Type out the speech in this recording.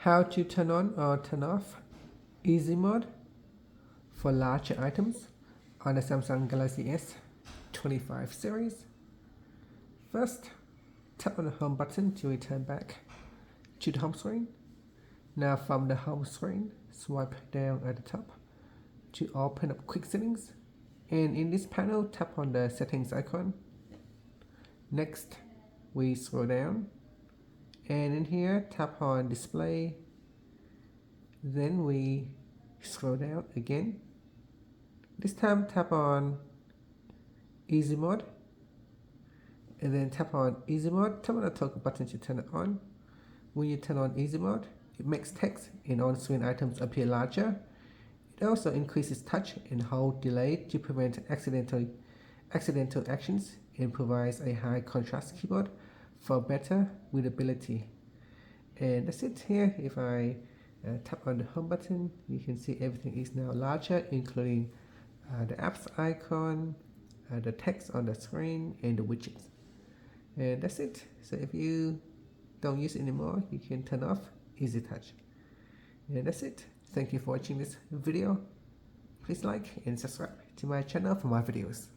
How to turn on or turn off easy mode for larger items on the Samsung Galaxy S25 series. First, tap on the home button to return back to the home screen. Now from the home screen, swipe down at the top to open up quick settings, and in this panel tap on the settings icon. Next, we scroll down, and in here tap on display. Then we scroll down again. This time tap on easy mode, and then tap on easy mode. Tap on the toggle button to turn it on. When you turn on easy mode, it makes text and on-screen items appear larger. It also increases touch and hold delay to prevent accidental actions, and provides a high contrast keyboard for better readability. And that's it here. If I tap on the home button, you can see everything is now larger, including the apps icon, the text on the screen, and the widgets. And that's it. So if you don't use it anymore, you can turn off Easy Touch. And that's it. Thank you for watching this video. Please like and subscribe to my channel for more videos.